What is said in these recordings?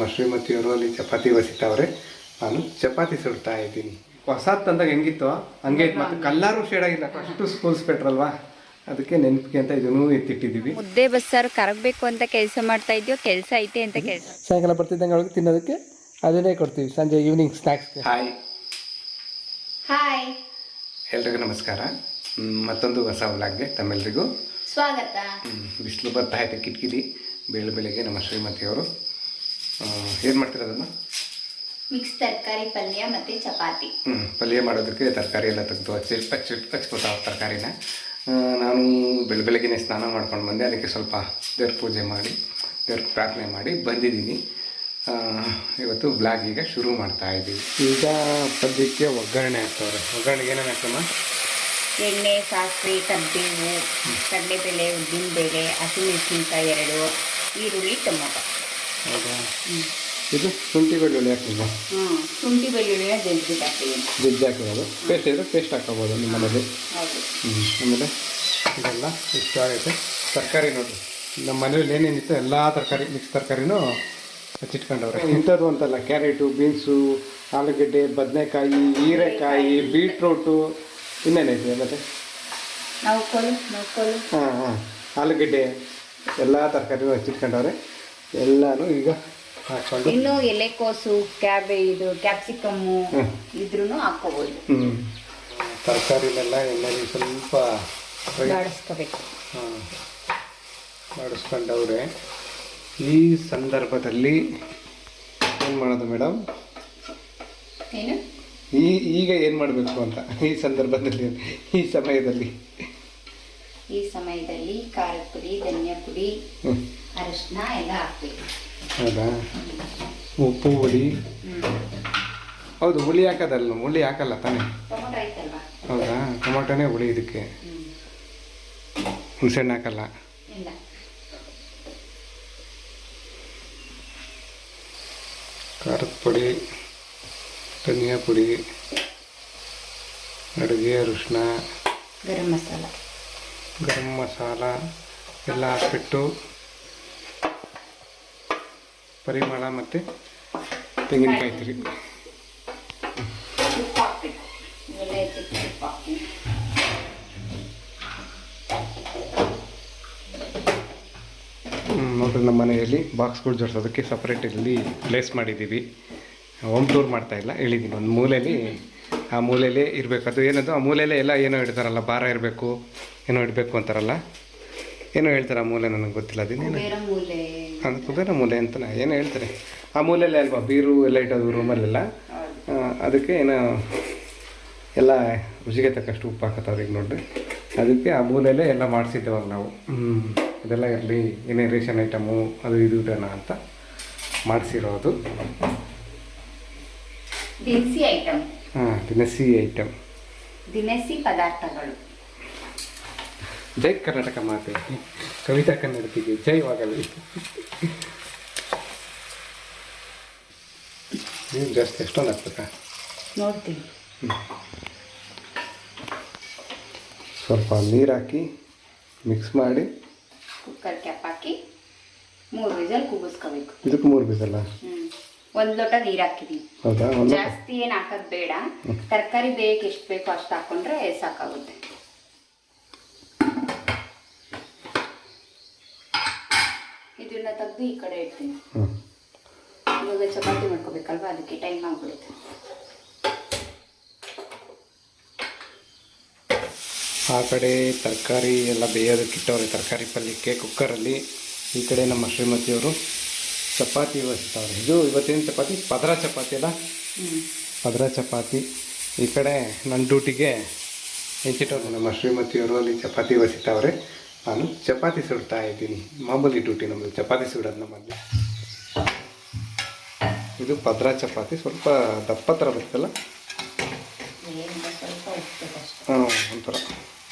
ನಮ್ಮ ಶ್ರೀಮತಿಯವರು ಅಲ್ಲಿ ಚಪಾತಿ ಬಸಿತಾವ್ರೆ, ನಾನು ಚಪಾತಿ ಸುಡ್ತಾ ಇದ್ದೀನಿ. ಹೊಸದು ತಂದಾಗ ಹೆಂಗಿತ್ತು ಹಂಗೆ ಇತ್ತು, ಮತ್ತು ಕಲ್ಲರೂ ಶೇಡ್ ಆಗಿಲ್ಲ, ಅಷ್ಟು ಸ್ಕೂಲ್ಸ್ ಪೆಟ್ರಲ್ವಾ, ಅದಕ್ಕೆ ನೆನಪಿಗೆ ಅಂತ ಇದನ್ನು ಎತ್ತಿಟ್ಟಿದ್ದೀವಿ. ಮುದ್ದೆ ಬಸ್ಸಾರು ಕರಗಬೇಕು ಅಂತ ಕೆಲಸ ಮಾಡ್ತಾ ಇದ್ದೀವಿ, ಕೆಲಸ ಐತೆ ಅಂತ ಕೆಲಸ. ಸಾಯಂಕಾಲ ಬರ್ತಿದ್ದಂಗೆ ಅವ್ರಿಗೆ ತಿನ್ನೋದಕ್ಕೆ ಅದನ್ನೇ ಕೊಡ್ತೀವಿ, ಸಂಜೆ ಈವ್ನಿಂಗ್ ಸ್ನ್ಯಾಕ್ಸ್ಗೆ. ಹಾಯ್ ಎಲ್ರಿಗೂ ನಮಸ್ಕಾರ. ಮತ್ತೊಂದು ಹೊಸ ವ್ಲಾಗ್ಗೆ ತಮ್ಮೆಲ್ಲರಿಗೂ ಸ್ವಾಗತ. ಬಿಸಿಲು ಬರ್ತಾ ಇದೆ ಕಿಟಕಿಲಿ, ಬೆಳಗ್ಗೆ ನಮ್ಮ ಶ್ರೀಮತಿಯವರು ಏನು ಮಾಡ್ತಿರೋದನ್ನು ಮಿಕ್ಸ್ ತರಕಾರಿ ಪಲ್ಯ ಮತ್ತು ಚಪಾತಿ. ಪಲ್ಯ ಮಾಡೋದಕ್ಕೆ ತರಕಾರಿ ಎಲ್ಲ ತೆಗೆದು ಹಚ್ಕೊತಾವ ತರಕಾರಿನ. ನಾನು ಬೆಳಗ್ಗೆನೇ ಸ್ನಾನ ಮಾಡ್ಕೊಂಡು ಬಂದೆ, ಅದಕ್ಕೆ ಸ್ವಲ್ಪ ದೇವ್ರ ಪೂಜೆ ಮಾಡಿ ದೇವ್ರ ಪ್ರಾರ್ಥನೆ ಮಾಡಿ ಬಂದಿದ್ದೀನಿ. ಇವತ್ತು ಬ್ಲಾಗ್ ಈಗ ಶುರು ಮಾಡ್ತಾ ಇದ್ದೀವಿ. ಈಗ ಪದ್ಯಕ್ಕೆ ಒಗ್ಗರಣೆ ಹಾಕ್ತವ್ರೆ. ಒಗ್ಗರಣೆಗೆ ಏನೇನು ಹಾಕ್ತಮ್ಮ? ಎಣ್ಣೆ, ಸಾಸಿವೆ, ಕಬ್ಬೇವು, ಕಡಲೆಬೇಳೆ, ಉದ್ದಿನಬೇಳೆ, ಹಸಿಮೆಣಸಿನ್ಕಾಯಿ 2, ಈರುಳ್ಳಿ, ಟೊಮೊಟೊ. ಹೌದಾ? ಇದು ಶುಂಠಿ ಬೆಳ್ಳುಳ್ಳಿ ಹಾಕ್ತಿದ್ದೆ. ಶುಂಠಿ ಬೆಳ್ಳುಳ್ಳಿನ ಜಜ್ಜಿ ಹಾಕ್ತೀವಿ. ಜಜ್ಜಿ ಹಾಕೋದು, ಪೇಸ್ಟ್ ಇದ್ರೆ ಪೇಸ್ಟ್ ಹಾಕೋಬೋದು ನಿಮ್ಮ ಮನೇಲಿ. ಆಮೇಲೆ ಇದೆಲ್ಲ ಇಷ್ಟ ಆಗೈತೆ. ತರಕಾರಿ ನೋಡಿರಿ, ನಮ್ಮ ಮನೇಲಿ ಏನೇನಿತ್ತು ಎಲ್ಲ ತರಕಾರಿ, ಮಿಕ್ಸ್ ತರಕಾರಿನೂ ಹಚ್ಚಿಟ್ಕೊಂಡವ್ರೆ. ಇಂಥದ್ದು ಅಂತಲ್ಲ, ಕ್ಯಾರೆಟು, ಬೀನ್ಸು, ಆಲೂಗಡ್ಡೆ, ಬದನೆಕಾಯಿ, ಹೀರೆಕಾಯಿ, ಬೀಟ್ರೂಟು, ಇನ್ನೇನೈತೆ ಮತ್ತು ಹಾಂ ಆಲೂಗಡ್ಡೆ ಎಲ್ಲ ತರಕಾರಿನೂ ಹಚ್ಚಿಟ್ಕೊಂಡವ್ರೆ. ಎಲ್ಲನೂ ಈಗ ಹಾಕ್ಕೊಂಡು ಇನ್ನು ಎಲೆಕೋಸು, ಕ್ಯಾಪ್ಸಿಕಮ್ಮು ಇದ್ರೂ ಹಾಕ್ಕೋಬೋದು. ತರಕಾರಿನೆಲ್ಲ ಎಣ್ಣೆಲಿ ಸ್ವಲ್ಪ ಬಾಡಿಸ್ಕೋಬೇಕು. ಬಾಡಿಸ್ಕೊಂಡವ್ರೆ. ಈ ಸಂದರ್ಭದಲ್ಲಿ ಏನು ಮಾಡೋದು ಮೇಡಮ್? ಏನು ಈಗ ಏನು ಮಾಡಬೇಕು ಅಂತ ಈ ಸಂದರ್ಭದಲ್ಲಿ, ಈ ಸಮಯದಲ್ಲಿ ಖಾರದ ಪುಡಿ, ಧನಿಯಾ ಪುಡಿ, ಅರಿಶಿನ ಎಲ್ಲ ಹಾಕ್ಬೇಕು. ಹೌದಾ? ಉಪ್ಪು, ಹುಳಿ. ಹೌದು, ಹುಳಿ ಹಾಕೋದಲ್ಲ, ಹುಳಿ ಹಾಕಲ್ಲ ತಾನೇ? ಟೊಮೊಟೊ ಆಯ್ತಲ್ವಾ? ಹೌದಾ? ಟೊಮೊಟೊನೇ ಹುಳಿ ಇದಕ್ಕೆ, ಹುಣಸೆಹಣ್ಣು ಹಾಕಲ್ಲ. ಇಲ್ಲ. ಖಾರದ ಪುಡಿ, ಧನಿಯಾ ಪುಡಿ, ಅಡುಗೆ ಅರಿಶಿನ, ಗರಂ ಮಸಾಲ ಎಲ್ಲ ಹಾಕ್ಬಿಟ್ಟು ಪರಿಮಳ ಮತ್ತು ತೆಂಗಿನಕಾಯಿ ತುರಿ. ಉಪ್ಪು ಹಾಕ್ಬೇಕು. ಇವೆಲ್ಲ ಹೆಚ್ಚಿಟ್ಟು ಉಪ್ಪು ಹಾಕ್ತೀನಿ. ನೋಡ್ರಿ, ನಮ್ಮ ಮನೆಯಲ್ಲಿ ಬಾಕ್ಸ್ಗಳು ಜೋಡಿಸೋದಕ್ಕೆ ಸಪ್ರೇಟ್ ಇಲ್ಲಿ ಪ್ಲೇಸ್ ಮಾಡಿದ್ದೀವಿ. ಹೋಮ್ ಟೂರ್ ಮಾಡ್ತಾಯಿಲ್ಲ, ಹೇಳಿದ್ದೀನಿ ಒಂದು ಮೂಲೆಯಲ್ಲಿ, ಆ ಮೂಲೆಯಲ್ಲೇ ಇರಬೇಕು. ಅದು ಏನದು, ಆ ಮೂಲೆಯಲ್ಲೇ ಎಲ್ಲ ಏನೋ ಇಡ್ತಾರಲ್ಲ, ಭಾರ ಇರಬೇಕು ಏನೋ ಇಡಬೇಕು ಅಂತಾರಲ್ಲ, ಏನೋ ಹೇಳ್ತಾರೆ ಆ ಮೂಲೆ, ನನಗೆ ಗೊತ್ತಿಲ್ಲ. ಅದೇನೇನು ಅದು ಕುಬೇರ ಮೂಲೆ ಅಂತ ಏನೋ ಹೇಳ್ತಾರೆ. ಆ ಮೂಲೆಯಲ್ಲೇ ಅಲ್ವಾ ಬೀರು ಎಲ್ಲ ಇಟ್ಟೋದು ರೂಮಲ್ಲೆಲ್ಲ. ಅದಕ್ಕೆ ಏನೋ ಎಲ್ಲ ರುಚಿಗೆ ತಕ್ಕಷ್ಟು ಉಪ್ಪು ಹಾಕತ್ತವ್ರಿಗೆ ನೋಡ್ರಿ. ಅದಕ್ಕೆ ಆ ಮೂಲೆಯಲ್ಲೇ ಎಲ್ಲ ಮಾಡಿಸಿದ್ದೇವಾಗ ನಾವು. ಅದೆಲ್ಲ ಇರಲಿ, ಏನೇ ರೇಷನ್ ಐಟಮು ಅದು ಇದು ಇಡೋಣ ಅಂತ ಮಾಡಿಸಿರೋದು. ದಿನಸಿ ಪದಾರ್ಥಗಳು. ಜೈ ಕರ್ನಾಟಕ ಮಾತೆ, ಕವಿತಾ ಕನ್ನಡತಿಗೆ ಜೈವಾಗಲಿ. ನೀವು ಜಾಸ್ತಿ ಎಷ್ಟೊಂದು ಹಾಕ್ಬೇಕಾ ನೋಡ್ತೀನಿ. ಸ್ವಲ್ಪ ನೀರು ಹಾಕಿ ಮಿಕ್ಸ್ ಮಾಡಿ ಕುಕ್ಕರ್ ಕ್ಯಾಪ್ ಹಾಕಿ 3 ವಿಸಲ್ ಕೂಗಿಸ್ಕೋಬೇಕು. ಇದಕ್ಕೆ 3 ವಿಸಲ್ಲ? 1 ಲೋಟ ನೀರು ಹಾಕಿದೀನಿ. ಹೌದಾ? ಜಾಸ್ತಿ ಏನು ಹಾಕೋದು ಬೇಡ, ತರಕಾರಿ ಬೇಯಕ್ಕೆ ಎಷ್ಟು ಬೇಕೋ ಅಷ್ಟು ಹಾಕೊಂಡ್ರೆ ಸಾಕಾಗುತ್ತೆ. ಇದನ್ನ ತೆಗೆದು ಈ ಕಡೆ ಇಡ್ತೀನಿ. ಇವಾಗ ಚಪಾತಿ ಮಾಡ್ಕೋಬೇಕಲ್ವಾ, ಅದಕ್ಕೆ ಟೈಮ್ ಆಗ್ಬಿಡುತ್ತೆ. ಆ ಕಡೆ ತರಕಾರಿ ಎಲ್ಲ ಬೇಯೋದಕ್ಕೆ ಇಟ್ಟವ್ರೆ, ತರಕಾರಿ ಪಲ್ಯಕ್ಕೆ ಕುಕ್ಕರಲ್ಲಿ. ಈ ಕಡೆ ನಮ್ಮ ಶ್ರೀಮತಿಯವರು ಚಪಾತಿ ಬಸಿತಾವ್ರೆ. ಇದು ಇವತ್ತೇನು ಚಪಾತಿ? ಪದರ ಚಪಾತಿ ಅಲ್ಲ? ಪದರ ಚಪಾತಿ. ಈ ಕಡೆ ನನ್ನ ಡ್ಯೂಟಿಗೆ ಹೆಂಚಿಟ್ಟವ್ರು ನಮ್ಮ ಶ್ರೀಮತಿಯವರು ಅಲ್ಲಿ ಚಪಾತಿ ಬಸಿತಾವ್ರೆ, ನಾನು ಚಪಾತಿ ಸುಡ್ತಾ ಇದ್ದೀನಿ. ಮಾಮೂಲಿ ಡ್ಯೂಟಿ ನಮ್ಮದು, ಚಪಾತಿ ಸುಡೋದು ನಮ್ಮಲ್ಲಿ. ಇದು ಪದರ ಚಪಾತಿ, ಸ್ವಲ್ಪ ದಪ್ಪ ಥರ ಬರ್ತಲ್ಲ. ಒಂಥರ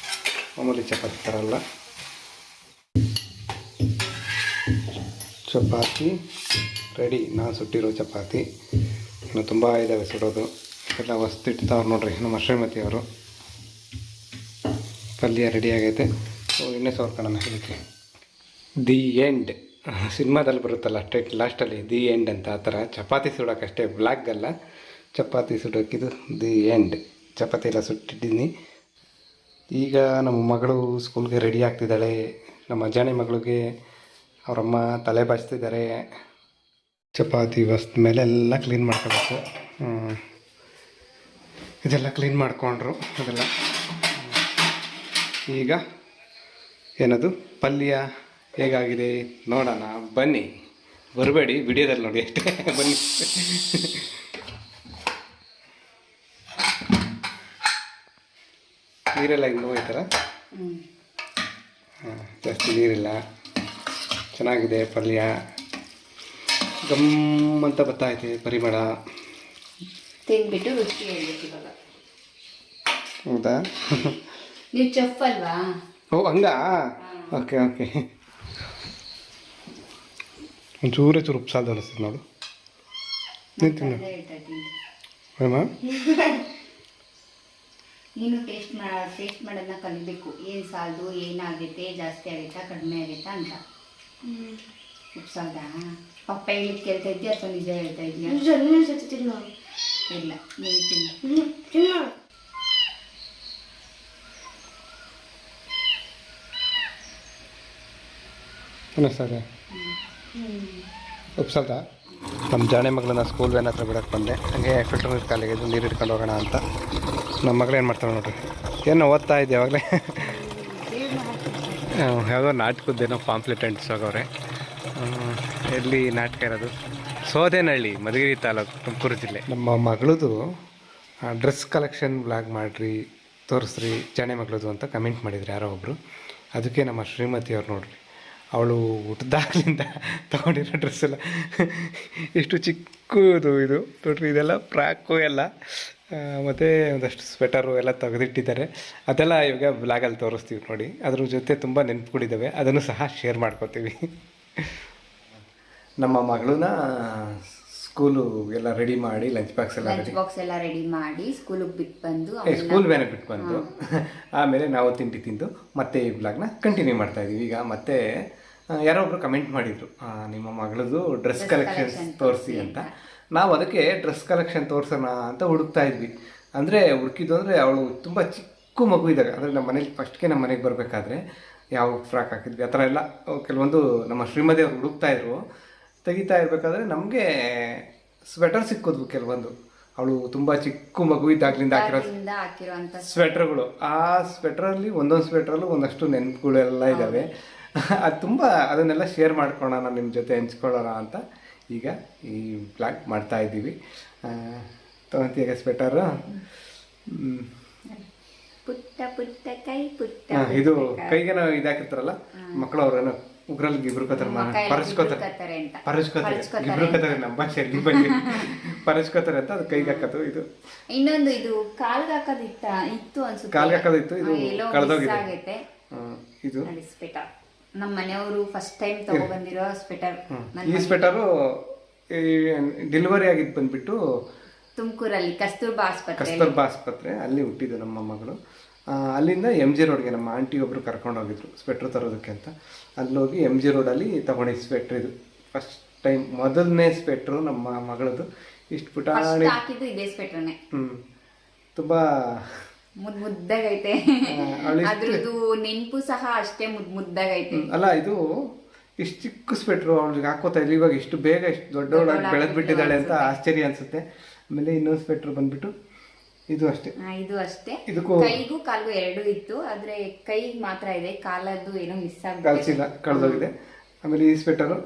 ಮಾಮೂಲಿ ಚಪಾತಿ ಥರ ಅಲ್ಲ. ಚಪಾತಿ ರೆಡಿ, ನಾನು ಸುಟ್ಟಿರೋ ಚಪಾತಿ. ಇನ್ನು ತುಂಬ ಇದ್ದಾವೆ ಸುಡೋದು, ಎಲ್ಲ ಹೊಸ್ತಿಡ್ತಾವ್ರು ನೋಡ್ರಿ ನಮ್ಮ ಶ್ರೀಮತಿಯವರು. ಪಲ್ಯ ರೆಡಿ ಆಗೈತೆ. ಎಣ್ಣೆ ಸವರ್ಕೊಳ್ಳೋಣ ಇದಕ್ಕೆ. The end. ಸಿನಿಮಾದಲ್ಲಿ ಬರುತ್ತಲ್ಲ ಲಾಸ್ಟಲ್ಲಿ ದಿ ಎಂಡ್ ಅಂತ ಆ ಥರ ಚಪಾತಿ ಸುಡೋಕ್ಕಷ್ಟೇ ಬ್ಲಾಗಲ್ಲ, ಚಪಾತಿ ಸುಡೋಕ್ಕಿದು ದಿ ಎಂಡ್. ಚಪಾತಿ ಎಲ್ಲ ಸುಟ್ಟಿದ್ದೀನಿ. ಈಗ ನಮ್ಮ ಮಗಳು ಸ್ಕೂಲ್ಗೆ ರೆಡಿ ಆಗ್ತಿದ್ದಾಳೆ. ನಮ್ಮ ಅಜ್ಜಾಣಿ ಮಗಳಿಗೆ ಅವರಮ್ಮ ತಲೆ ಬಾಚ್ತಿದ್ದಾರೆ. ಚಪಾತಿ ಬಸ್ದ ಮೇಲೆ ಎಲ್ಲ ಕ್ಲೀನ್ ಮಾಡ್ಕೋಬೇಕು. ಇದೆಲ್ಲ ಕ್ಲೀನ್ ಮಾಡಿಕೊಂಡ್ರು ಅದೆಲ್ಲ. ಈಗ ಏನದು ಪಲ್ಯ ಹೇಗಾಗಿದೆ ನೋಡೋಣ ಬನ್ನಿ. ಬರಬೇಡಿ, ವಿಡಿಯೋದಲ್ಲಿ ನೋಡಿ ಅಷ್ಟೇ. ಬನ್ನಿ. ನೀರೆಲ್ಲ ಹಿಂಗೆ ಹೋಯ್ತಾರ. ಜಾಸ್ತಿ ನೀರಿಲ್ಲ, ಚೆನ್ನಾಗಿದೆ ಪಲ್ಯ. ಗಮ್ ಅಂತ ಬರ್ತಾಯಿದೆ ಪರಿಮಳ. ತಿಂದ್ಬಿಟ್ಟು ರುಚಿ ಹೇಳ್ಬೇಕು ಇವಾಗ. ಹೌದಾ? ನೀವು ಚೆಫ್ ಅಲ್ವಾ? ಓ ಹಂಗಾ? Okay okay. ಒಂಚೂರೇ ಚೂರು ಉಪ್ಸಾದ ಅನಿಸ್ತದೆ ನೋಡು. ನೀನು ತಿನ್ನು ಅಮ್ಮ. ನೀನು ಟೇಸ್ಟ್ ಮಾಡೋದನ್ನ ಕಲಿಬೇಕು. ಏನು ಸಾಲದು, ಏನಾಗೈತೆ, ಜಾಸ್ತಿ ಆಗೈತಾ ಕಡಿಮೆ ಆಗೈತಾ ಅಂತ. ಉಪ್ಸಾದ ಪಪ್ಪ ಹೇಳಿದ್ ಕೇಳ್ತಾ ಇದ್ದೀಯ ಅಥವಾ ನಿಜ ಹೇಳ್ತಾ ಇದೀಯಾ? ಇಲ್ಲ, ನೀನು ತಿನ್ನು. ಅನ್ನಿಸ್ತದೆ ಉಪ್ಸಲ್ದ. ನಮ್ಮ ಜಾಣೆ ಮಗಳನ್ನ ಸ್ಕೂಲ್ ವ್ಯಾನ್ ಹತ್ರ ಬಿಡೋಕ್ಕೆ ಬಂದೆ. ಹಾಗೆ ಫಿಲ್ಟರ್ ನೀರು ಕಾಲಿಗೆ ನೀರು ಇಟ್ಕೊಂಡು ಹೋಗೋಣ ಅಂತ. ನಮ್ಮ ಮಗಳು ಏನು ಮಾಡ್ತಾಳೆ ನೋಡ್ರಿ. ಏನೋ ಓದ್ತಾ ಇದ್ದೆ ಯಾವಾಗಲೇ. ಯಾವುದೋ ನಾಟಕದ್ದೇನೋ ಪಾಂಪ್ಲೆಟ್ ಅಂಟಿಸೋಗವ್ರೆ. ಎಲ್ಲಿ ನಾಟಕ ಇರೋದು? ಸೋದೇನಹಳ್ಳಿ, ಮಧುಗಿರಿ ತಾಲೂಕು, ತುಮಕೂರು ಜಿಲ್ಲೆ. ನಮ್ಮ ಮಗಳದು ಡ್ರೆಸ್ ಕಲೆಕ್ಷನ್ ಬ್ಲಾಗ್ ಮಾಡಿರಿ, ತೋರಿಸ್ರಿ ಜಾಣೆ ಮಗಳದು ಅಂತ ಕಮೆಂಟ್ ಮಾಡಿದ್ರು ಯಾರೋ ಒಬ್ಬರು. ಅದಕ್ಕೆ ನಮ್ಮ ಶ್ರೀಮತಿ ಅವ್ರು ನೋಡ್ರಿ, ಅವಳು ಹುಟ್ಟಿದಾಗಲಿಂದ ತೊಗೊಂಡಿರೋ ಡ್ರೆಸ್ ಎಲ್ಲ ಎಷ್ಟು ಚಿಕ್ಕದು ಇದು ನೋಡ್ರಿ. ಇದೆಲ್ಲ ಫ್ರಾಕು ಎಲ್ಲ, ಮತ್ತು ಒಂದಷ್ಟು ಸ್ವೆಟರು ಎಲ್ಲ ತೆಗೆದಿಟ್ಟಿದ್ದಾರೆ. ಅದೆಲ್ಲ ಇವಾಗ ಬ್ಲಾಗಲ್ಲಿ ತೋರಿಸ್ತೀವಿ ನೋಡಿ. ಅದ್ರ ಜೊತೆ ತುಂಬ ನೆನಪುಗಳಿದ್ದಾವೆ, ಅದನ್ನು ಸಹ ಶೇರ್ ಮಾಡ್ಕೋತೀವಿ. ನಮ್ಮ ಮಗಳನ್ನ ಸ್ಕೂಲು ಎಲ್ಲ ರೆಡಿ ಮಾಡಿ ಲಂಚ್ ಬಾಕ್ಸ್ ಎಲ್ಲ ರೆಡಿ ಮಾಡಿ ಸ್ಕೂಲಿಗೆ ಬಿಟ್ಟು ಬಂದು ಸ್ಕೂಲ್ ವ್ಯಾನ್ ಬಿಟ್ಟು ಬಂದು ಆಮೇಲೆ ನಾವು ತಿಂದು ಮತ್ತೆ ಈ ಬ್ಲಾಗ್ನ ಕಂಟಿನ್ಯೂ ಮಾಡ್ತಾಯಿದ್ದೀವಿ. ಈಗ ಮತ್ತೆ ಯಾರೋ ಒಬ್ರು ಕಮೆಂಟ್ ಮಾಡಿದರು, ನಿಮ್ಮ ಮಗಳದು ಡ್ರೆಸ್ ಕಲೆಕ್ಷನ್ಸ್ ತೋರಿಸಿ ಅಂತ. ನಾವು ಅದಕ್ಕೆ ಡ್ರೆಸ್ ಕಲೆಕ್ಷನ್ ತೋರಿಸೋಣ ಅಂತ ಹುಡುಕ್ತಾ ಇದ್ವಿ. ಅಂದರೆ ಹುಡುಕಿದ್ದು ಅಂದರೆ ಅವಳು ತುಂಬ ಚಿಕ್ಕ ಮಗು ಇದ್ದಾಗ, ಅಂದರೆ ನಮ್ಮ ಮನೇಲಿ ಫಸ್ಟ್ಗೆ ನಮ್ಮ ಮನೆಗೆ ಬರಬೇಕಾದ್ರೆ ಯಾವ ಫ್ರಾಕ್ ಹಾಕಿದ್ವಿ ಆ ಥರ ಎಲ್ಲ ಕೆಲವೊಂದು ನಮ್ಮ ಶ್ರೀಮತಿ ಅವ್ರು ಹುಡುಕ್ತಾಯಿದ್ರು. ತೆಗಿತಾ ಇರಬೇಕಾದ್ರೆ ನಮಗೆ ಸ್ವೆಟರ್ ಸಿಕ್ಕೋದ್ವು ಕೆಲವೊಂದು. ಅವಳು ತುಂಬ ಚಿಕ್ಕ ಮಗು ಇದ್ದಾಗಲಿಂದ ಹಾಕಿರೋ ಸ್ವೆಟ್ರ್ಗಳು. ಆ ಸ್ವೆಟ್ರಲ್ಲಿ ಒಂದೊಂದು ಸ್ವೆಟ್ರಲ್ಲೂ ಒಂದಷ್ಟು ನೆನಪುಗಳೆಲ್ಲ ಇದ್ದಾವೆ. ಅದು ತುಂಬ ಅದನ್ನೆಲ್ಲ ಶೇರ್ ಮಾಡ್ಕೊಳ್ಳೋಣ, ನಿಮ್ಮ ಜೊತೆ ಹಂಚ್ಕೊಳ್ಳೋಣ ಅಂತ ಈಗ ಈ ಬ್ಲಾಗ್ ಮಾಡ್ತಾ ಇದ್ದೀವಿ. ತೊಗೊಂತೀಗ ಸ್ವೆಟರು ಪುಟ್ಟ ಪುಟ್ಟ ಕೈ ಪುಟ್ಟ. ಇದು ಕೈಗೆ ನಾವು ಇದಾಕಿರ್ತಾರಲ್ಲ ಮಕ್ಕಳು, ಅವ್ರೇನೋ ಉಗ್ರಲ್ಲಿ ಗಿಬ್ರುಕೋತಾರೆ, ಗಿಬ್ರುಕೋತಾರೆ ನಮ್ಮ ಭಾಷೆಯಲ್ಲಿ ಬಂದು ಪರಚ್ಕೋತಾರೆ ಅಂತ ಅದು ಕೈಗೆ ಹಾಕೋದು. ಇದು ಇನ್ನೊಂದು ಇದು ಕಾಲ್ಗೆ ಹಾಕೋದು ಇತ್ತು ಅನ್ಸುತ್ತೆ. ಕಾಲ್ಗೆ ಹಾಕೋದಿತ್ತು, ಇದು ಕಳೆದೋಗಿದೆ. ಇದು ಸ್ವೆಟರ್ ನಮ್ಮ ಮನೆಯವರು ಫಸ್ಟ್ ಟೈಮ್ ತಗೊಬಂದಿರೋ ಸ್ವೆಟರ್. ಈ ಸ್ವೆಟರು ಡೆಲಿವರಿ ಆಗಿದ್ದು ಬಂದ್ಬಿಟ್ಟು ತುಮಕೂರಲ್ಲಿ ಕಸ್ತೂರ್ಬಾ ಆಸ್ಪತ್ರೆ ಅಲ್ಲಿ ಹುಟ್ಟಿದ್ದು ನಮ್ಮ ಮಗಳು. ಅಲ್ಲಿಂದ MG ರೋಡ್ಗೆ ನಮ್ಮ ಆಂಟಿ ಒಬ್ಬರು ಕರ್ಕೊಂಡೋಗಿದ್ರು ಸ್ವೆಟ್ರ್ ತರೋದಕ್ಕೆ ಅಂತ. ಅಲ್ಲೋಗಿ MG ರೋಡಲ್ಲಿ ತಗೊಂಡಿದ್ದು ಸ್ವೆಟ್ರ್. ಇದು ಫಸ್ಟ್ ಟೈಮ್ ಮೊದಲನೇ ಸ್ವೆಟ್ರು ನಮ್ಮ ಮಗಳದು. ಇಷ್ಟು ಪುಟಾಣಿ ಇದೇ ಸ್ವೆಟ್ರನೇ. ತುಂಬ ಮುದ್ದಾಗೈತೆ. ಅದ್ರದ್ದು ನೆನಪು ಸಹ ಅಷ್ಟೇ ಮುದ್ದಾಗೈತೆ. ಅಲ್ಲ, ಇದು ಇಷ್ಟು ಚಿಕ್ಕ ಸ್ವೆಟ್ರು ಅವಳಿಗೆ ಹಾಕೋತಾ ಇಲ್ಲ. ಇವಾಗ ಇಷ್ಟು ಬೇಗ ಇಷ್ಟು ದೊಡ್ಡವಳಾಗಿ ಬೆಳೆದು ಬಿಟ್ಟಿದ್ದಾಳೆ ಅಂತ ಆಶ್ಚರ್ಯ ಅನ್ಸುತ್ತೆ. ಆಮೇಲೆ ಇನ್ನೊಂದು ಸ್ವೆಟ್ರ್ ಬಂದ್ಬಿಟ್ಟು ಇದು ಅಷ್ಟೇ. ಇದಕ್ಕೂ ಕೈಗೂ ಕಾಲ್ಗೂ ಎರಡು ಇತ್ತು, ಆದ್ರೆ ಕೈಗೆ ಮಾತ್ರ ಇದೆ, ಕಾಲದ್ದು ಏನೋ ಮಿಸ್ ಕಳ್ಸಿಲ್ಲ, ಕಳೆದೋಗಿದೆ. ಆಮೇಲೆ ಈ ಸ್ವೆಟರು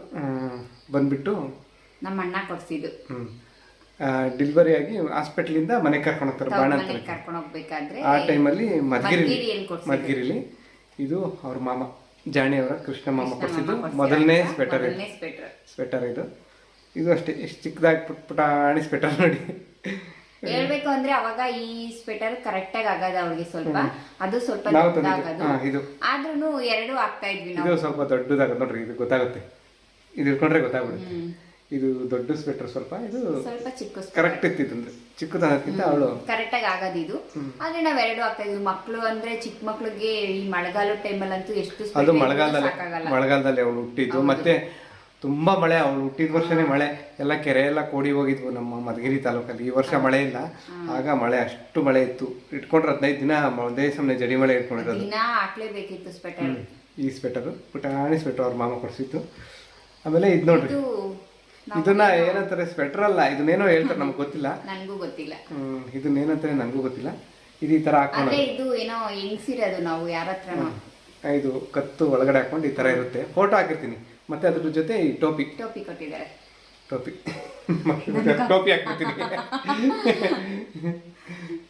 ಬಂದ್ಬಿಟ್ಟು ನಮ್ಮ ಅಣ್ಣ ಕೊಡ್ಸಿದ್ದು. ಡೆಲಿವರಿ ಆಗಿ ಹಾಸ್ಪಿಟ್ಲಿಂದ ಮನೆಗೆ ಕರ್ಕೊಂಡು ಹೋಗ್ತಾರೆ, ಬಾಣಂತರ ಕರ್ಕೊಂಡು ಹೋಗ್ಬೇಕಾದ್ರೆ ಆ ಟೈಮಲ್ಲಿ ಮಧುಗಿರಿಲಿ. ಇದು ಅವ್ರ ಮಾಮ ಜಾಣಿ ಅವರ ಕೃಷ್ಣ ಮಾಮ ಕೊಡ್ಸಿದ್ದು ಮೊದಲನೇ ಸ್ವೆಟರ್. ಇದು ಅಷ್ಟೇ, ಎಷ್ಟು ಚಿಕ್ಕದಾಗಿ ಪುಟಾಣಿ ಸ್ವೆಟರ್ ನೋಡಿ. ಹೇಳ್ಬೇಕು ಅಂದ್ರೆ ಅವಾಗ ಈ ಸ್ವೆಟರ್ ಕರೆಕ್ಟ್ ಆಗಿ ಆಗದ ಅವಳಿಗೆ ಸ್ವಲ್ಪ, ಅದು ಸ್ವಲ್ಪ ಆದ್ರೂ ಎರಡು ಆಗ್ತಾ ಇದ್ವಿ ನಾವು. ಇದು ಸ್ವಲ್ಪ ದೊಡ್ಡದಾಗತ್ತೆ ನೋಡ್ರಿ, ಇದು ಗೊತ್ತಾಗುತ್ತೆ, ಇದು ಇಟ್ಕೊಂಡ್ರೆ ಗೊತ್ತಾಗ್ಬಿಡುತ್ತೆ. ಇದು ದೊಡ್ಡ ಸ್ವೆಟರ್, ಸ್ವಲ್ಪ ಇದು ಸ್ವಲ್ಪ ಚಿಕ್ಕ ಕರೆಕ್ಟ್ ಇತ್ತಿತ್ತು, ಚಿಕ್ಕದಕ್ಕಿಂತ ಅವಳು ಕರೆಕ್ಟ್ ಆಗಿ ಆಗದು ಇದು. ಆದ್ರೆ ನಾವ್ ಎರಡು ಆಗ್ತಾ ಇದ್ವಿ. ಮಕ್ಳು ಅಂದ್ರೆ ಚಿಕ್ಕ ಮಕ್ಳಿಗೆ ಈ ಮಳೆಗಾಲ ಟೈಮಲ್ಲಂತೂ ಎಷ್ಟು ಅದು ಮಳೆಗಾಲದಲ್ಲಿ ಅವಳು ಹುಟ್ಟಿದ್ದು. ಮತ್ತೆ ತುಂಬ ಮಳೆ, ಅವಳು ಹುಟ್ಟಿದ ವರ್ಷನೇ ಮಳೆ, ಎಲ್ಲ ಕೆರೆ ಎಲ್ಲ ಕೋಡಿ ಹೋಗಿದ್ವು ನಮ್ಮ ಮಧುಗಿರಿ ತಾಲೂಕಲ್ಲಿ. ಈ ವರ್ಷ ಮಳೆ ಇಲ್ಲ, ಆಗ ಮಳೆ ಅಷ್ಟು ಮಳೆ ಇತ್ತು. ಇಟ್ಕೊಂಡ್ರೆ 15 ದಿನ ಒಂದೇ ಸಮನೆ ಜಡಿ ಮಳೆ ಇಟ್ಕೊಂಡಿರೋದು. ದಿನ ಹಾಕ್ಲೇಬೇಕಿತ್ತು ಸ್ವೆಟರ್. ಈ ಸ್ವೆಟರು ಪುಟಾಣಿ ಸ್ವೆಟರ್ ಅವ್ರ ಮಾಮ ಕೊಡಿಸಿತ್ತು. ಆಮೇಲೆ ಇದು ನೋಡ್ರಿ, ಇದನ್ನ ಏನಂತಾರೆ, ಸ್ವೆಟರ್ ಅಲ್ಲ, ಇದನ್ನೇನೋ ಹೇಳ್ತಾರೆ, ನಮ್ಗೆ ಗೊತ್ತಿಲ್ಲ. ನನಗೂ ಗೊತ್ತಿಲ್ಲ ಇದನ್ನೇನಂತಾರೆ, ನನಗೂ ಗೊತ್ತಿಲ್ಲ. ಇದು ಈ ತರ ಹಾಕೊಂಡು, ಇದು ಏನೋ ಹೆಂಗ್ಸಿರೋದು ನಾವು ಯಾರ ಹತ್ರನೋ. ಇದು ಕತ್ತು ಒಳಗಡೆ ಹಾಕೊಂಡು ಈ ತರ ಇರುತ್ತೆ. ಫೋಟೋ ಹಾಕಿರ್ತೀನಿ. ಮತ್ತೆ ಅದ್ರ ಜೊತೆ ಈ ಟೋಪಿ ಕೊಟ್ಟಿದ್ದಾರೆ. ಟೋಪಿ ಟೋಪಿ ಹಾಕ್ಬಿಡ್ತೀನಿ.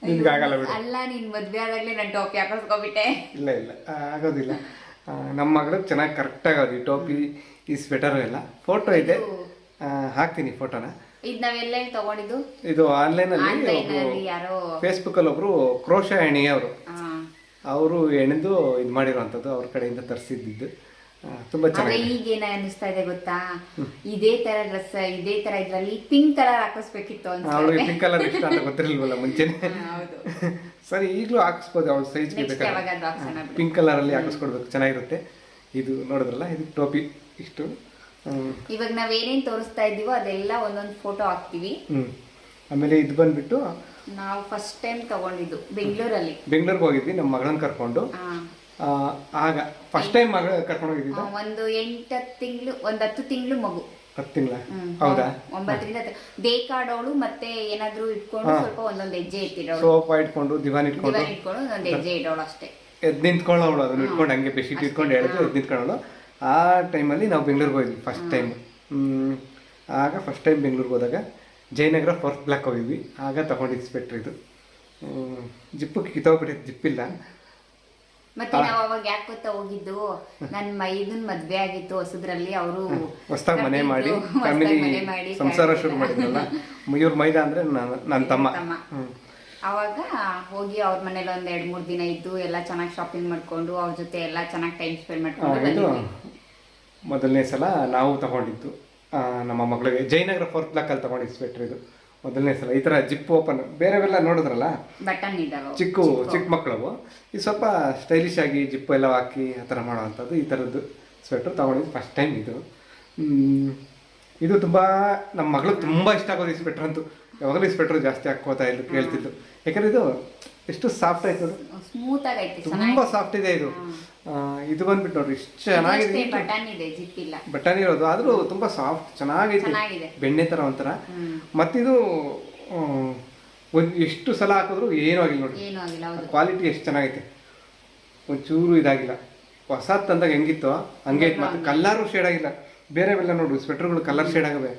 ನಿಮ್ಗೆ ಆಗಲ್ಲ ಬಿಡಿ. ಅಲ್ಲ, ನೀನ್ ಮದ್ವೆ ಆದಾಗ್ಲೇ ನಾನು ಟೋಪಿ ಹಾಕಿಸ್ಕೊಬಿಟ್ಟೆ. ಇಲ್ಲ ಇಲ್ಲ, ಆಗೋದಿಲ್ಲ. ನಮ್ಮ ಮಗಳಿಗೆ ಚೆನ್ನಾಗಿ ಕರೆಕ್ಟ್ ಆಗೋದು ಈ ಟೋಪಿ, ಈ ಸ್ವೆಟರು ಎಲ್ಲ. ಫೋಟೋ ಇದೆ, ಹಾಕ್ತೀನಿ ಫೋಟೋನ. ಇದು ನಾವೆಲ್ಲ ತಗೊಂಡಿದ್ದು, ಇದು ಆನ್ಲೈನಲ್ಲಿ ಯಾರೋ ಫೇಸ್ಬುಕ್ ಅಲ್ಲಿ ಒಬ್ರು ಕ್ರೋಶ ಎಣ್ಣೆ ಅವರು ಎಣೆದು ಇದು ಮಾಡಿರುವಂಥದ್ದು, ಅವ್ರ ಕಡೆಯಿಂದ ತರಿಸಿದ್ದು. ತುಂಬಾ ಚೆನ್ನಾಗಿ. ಈಗ ಏನ ಅನಿಸ್ತಾ ಇದೆ ಗೊತ್ತಾ, ಇದೇ ತರ ಡ್ರೆಸ್, ಇದೇ ತರ ಇದ್ರಲ್ಲಿ ಪಿಂಕ್ ಕಲರ್ ಹಾಕಿಸ್ಬೇಕಿತ್ತು ಅಂತ. ಅವಳಿಗೆ ಪಿಂಕ್ ಕಲರ್ ಇಷ್ಟ ಅಂತ ಗೊತ್ತಿರಲಿಲ್ವಲ್ಲ ಮುಂಚೆನೆ. ಸರಿ, ಈಗಲೂ ಹಾಕಿಸ್ಬೋದು, ಅವಳ ಸೈಜ್ಗೆ ಬೇಕಾದ್ರೆ ಪಿಂಕ್ ಕಲರ್ ಅಲ್ಲಿ ಹಾಕಿಸ್ಕೊಡ್ಬೇಕು, ಚೆನ್ನಾಗಿರುತ್ತೆ. ಇದು ನೋಡಿದ್ರಲ್ಲ, ಇದು ಟೋಪಿ ಇಷ್ಟು. ಇವಾಗ ನಾವೇನೇನ್ ತೋರಿಸ್ತಾ ಇದೀವೋ ಅದೆಲ್ಲ ಒಂದೊಂದು ಫೋಟೋ ಹಾಕ್ತಿವಿ. ಆಮೇಲೆ ಇದು ಬಂದ್ಬಿಟ್ಟು ನಾವು ಫಸ್ಟ್ ಟೈಮ್ ತಗೊಂಡಿದ್ದು ಬೆಂಗಳೂರಲ್ಲಿ. ಬೆಂಗಳೂರಿಗೆ ಹೋಗಿದ್ವಿ ನಮ್ಮ ಮಗಳನ್ನ ಕರ್ಕೊಂಡು. ಆಗ ಫಸ್ಟ್ ಟೈಮ್ ಮಗಳ ಕರ್ಕೊಂಡು ಹೋಗಿದ್ದ. ಒಂದು 8 ತಿಂಗಳು, ಒಂದು 10 ತಿಂಗಳು ಮಗು. 10 ತಿಂಗಳ? ಹೌದಾ? 9ರಿಂದ ಬೇಕಾಡೋಳು. ಮತ್ತೆ ಏನಾದ್ರು ಇಟ್ಕೊಂಡು ಸ್ವಲ್ಪ ಒಂದೊಂದು ಹೆಜ್ಜೆ ಇಟ್ಟಿರೋಳು. ಸೋಫಾ ಇಟ್ಕೊಂಡು, ದಿವಾನ್ ಇಟ್ಕೊಂಡು ಒಂದೊಂದು ಹೆಜ್ಜೆ ಇಡೋಳು ಅಷ್ಟೇ. ಎದ್ ನಿಂತ್ಕೊಳ್ಳೋಳು, ಅದನ್ನ ಇಟ್ಕೊಂಡು ಹಂಗೆ ಬೆಡ್ಶೀಟ್ ಇಟ್ಕೊಂಡು ಹೇಳಿದ್ರು ಎದ್ ನಿಂತ್ಕೊಳ್ಳೋಳು. ಆ ಟೈಮಲ್ಲಿ ನಾವು ಬೆಂಗಳೂರಿಗೆ ಹೋಗಿದ್ವಿ ಫಸ್ಟ್ ಟೈಮ್. ಆಗ ಫಸ್ಟ್ ಟೈಮ್ ಬೆಂಗಳೂರಿಗೆ ಹೋದಾಗ ಜಯನಗರ 4th ಬ್ಲಾಕ್ ಹೋಗಿದ್ವಿ. ಆಗ ತಗೊಂಡಿದ್ದು ಸ್ವೆಟ್ರ್ ಇದು. ಜಿಪ್ಪು ಕಿತ್ತೋಗ್ಬಿಟ್ಟಿತ್ತು, ಜಿಪ್ಪಿಲ್ಲ. ಮತ್ತೆ ನಾವು ಅವಾಗ ಯಾಕೆ ಗೊತ್ತಾ ಹೋಗಿದ್ದು, ನನ್ನ ಮೈದನ್ ಮದ್ವೆ ಆಗಿತ್ತು ಹೊಸದ್ರಲ್ಲಿ. ಅವರು ಹೊಸದಾಗಿ ಮನೆ ಮಾಡಿ ಫ್ಯಾಮಿಲಿ ಸಂಸಾರ ಶುರು ಮಾಡಿದ್ರಲ್ಲ. ಇವ್ರ ಮೈದ ಅಂದ್ರೆ ನನ್ನ ತಮ್ಮ. ಅವಾಗ ಹೋಗಿ ಅವ್ರ ಮನೇಲಿ ಒಂದ್ 2-3 ದಿನ ಇದ್ದು ಎಲ್ಲ ಚೆನ್ನಾಗಿ ಶಾಪಿಂಗ್ ಮಾಡ್ಕೊಂಡು ಅವ್ರ ಜೊತೆ ಎಲ್ಲ ಚೆನ್ನಾಗಿ ಟೈಮ್ ಸ್ಪೆಂಡ್ ಮಾಡ್ಕೊಂಡು. ಇದು ಮೊದಲನೇ ಸಲ ನಾವು ತಗೊಂಡಿದ್ದು ನಮ್ಮ ಮಗಳಿಗೆ. ಜಯನಗರ 4th ಬ್ಲಾಕ್ ಅಲ್ಲಿ ತಗೊಂಡಿದ್ದು ಸ್ವೆಟ್ರ್ ಇದು ಮೊದಲನೇ ಸಲ. ಈ ತರ ಜಿಪ್ ಓಪನ್, ಬೇರೆವೆಲ್ಲ ನೋಡಿದ್ರಲ್ಲ ಬಟನ್ ಇದಾವೆ, ಚಿಕ್ಕ ಮಕ್ಕಳವು. ಇದು ಸ್ವಲ್ಪ ಸ್ಟೈಲಿಶ್ ಆಗಿ ಜಿಪ್ಪು ಎಲ್ಲ ಹಾಕಿ ಆ ಥರ ಮಾಡೋವಂಥದ್ದು. ಈ ಥರದ್ದು ಸ್ವೆಟ್ರ್ ತಗೊಂಡಿದ್ದು ಫಸ್ಟ್ ಟೈಮ್ ಇದು. ಇದು ತುಂಬ ನಮ್ಮ ಮಗಳಿಗೆ ತುಂಬ ಇಷ್ಟ ಆಗೋದು ಈ ಸ್ವೆಟ್ರ್ ಅಂತೂ. ಯಾವಾಗಲೂ ಈ ಸ್ವೆಟ್ರ್ ಜಾಸ್ತಿ ಹಾಕೋತಾ ಇದ್ದು ಕೇಳ್ತಿದ್ದು. ಯಾಕಂದ್ರೆ ಇದು ಎಷ್ಟು ಸಾಫ್ಟ್ ಆಯ್ತು, ಸ್ಮೂತ್ ಆಗೈತೆ, ತುಂಬ ಸಾಫ್ಟ್ ಇದೆ ಇದು. ಇದು ಬಂದ್ಬಿಟ್ಟು ನೋಡ್ರಿ ಎಷ್ಟು ಚೆನ್ನಾಗಿದೆ. ಬಟನ್ ಇರೋದು ಆದ್ರೂ ತುಂಬಾ ಸಾಫ್ಟ್ ಚೆನ್ನಾಗೈತೆ, ಬೆಣ್ಣೆ ತರ ಒಂಥರ. ಮತ್ತಿದು ಎಷ್ಟು ಸಲ ಹಾಕಿದ್ರು ಏನೂ ಆಗಿಲ್ಲ ನೋಡಿ. ಕ್ವಾಲಿಟಿ ಎಷ್ಟು ಚೆನ್ನಾಗೈತೆ, ಒಂಚೂರು ಇದಾಗಿಲ್ಲ. ಹೊಸ ತಂದಾಗ ಹೆಂಗಿತ್ತು ಹಂಗೆ ಐತೆ. ಮತ್ತೆ ಕಲರು ಶೇಡ್ ಆಗಿಲ್ಲ. ಬೇರೆವೆಲ್ಲ ನೋಡು ಸ್ವೆಟರ್ಗಳು ಕಲರ್ ಶೇಡ್ ಆಗವೆ,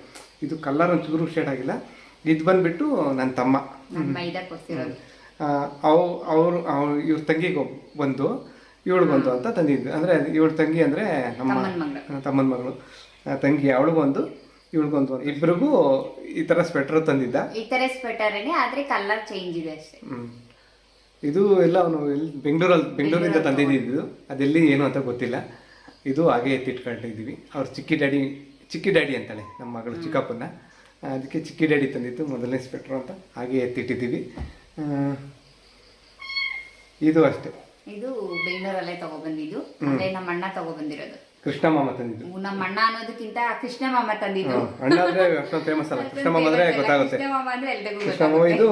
ಇದು ಕಲರ್ ಒಂಚೂರು ಶೇಡ್ ಆಗಿಲ್ಲ. ಇದು ಬಂದ್ಬಿಟ್ಟು ನನ್ನ ತಮ್ಮ, ಅವರು ಇವ್ರ ತಂಗಿಗೆ ಬಂದು ಇವಳಿಗೊಂದು ಅಂತ ತಂದಿದ್ದು. ಅಂದರೆ ಇವಳ ತಂಗಿ ಅಂದರೆ ನಮ್ಮ ತಮ್ಮನ ಮಗಳು ತಂಗಿ, ಅವಳಿಗೊಂದು ಇವಳಿಗೊಂದು, ಇಬ್ಬರಿಗೂ ಈ ಥರ ಸ್ವೆಟರ್ ತಂದಿದ್ದ. ಈ ಥರ ಸ್ವೆಟರೇನೆ, ಆದರೆ ಕಲರ್ ಚೇಂಜ್ ಇದೆ ಅಷ್ಟೇ. ಇದು ಎಲ್ಲ ಅವನು ಬೆಂಗಳೂರಿಂದ ತಂದಿದ್ದು. ಅದೆಲ್ಲಿ ಏನು ಅಂತ ಗೊತ್ತಿಲ್ಲ. ಇದು ಹಾಗೆ ಎತ್ತಿಟ್ಕೊಂಡಿದ್ದೀವಿ. ಅವ್ರು ಚಿಕ್ಕಿ ಡ್ಯಾಡಿ ಅಂತಾಳೆ ನಮ್ಮ ಮಗಳು ಚಿಕ್ಕಪ್ಪನ, ಅದಕ್ಕೆ ಚಿಕ್ಕಿ ಡ್ಯಾಡಿ ತಂದಿತ್ತು ಮೊದಲನೇ ಸ್ವೆಟ್ರ್ ಅಂತ ಹಾಗೆ ಎತ್ತಿಟ್ಟಿದ್ದೀವಿ. ಇದು ಅಷ್ಟೇ. ಇದು ಬೆಂಗಳೂರಲ್ಲೇ ತಗೊಬಂದಿದ್ದು, ಅಂದ್ರೆ ನಮ್ಮ ಅಣ್ಣ ತಗೊಬಂದಿರೋದು. ಕೃಷ್ಣ ಮಾಮ ತಂದಿದ್ದು. ನಮ್ಮ ಅಣ್ಣ ಅನ್ನೋದಕ್ಕಿಂತ ಕೃಷ್ಣ ಮಾಮ ತಂದಿದ್ದು. ಅಣ್ಣ ಅಂದ್ರೆ ಅಷ್ಟೊಂದು ಫೇಮಸ್ ಅಲ್ಲ, ಕೃಷ್ಣ ಮಾಮ ಅಂದ್ರೆ ಗೊತ್ತಾಗುತ್ತೆ. ಕೃಷ್ಣ ಮಾಮ ಅಂದ್ರೆ ಎಲ್ರಿಗೂ ಕೃಷ್ಣ ಮಾಮ. ಇದು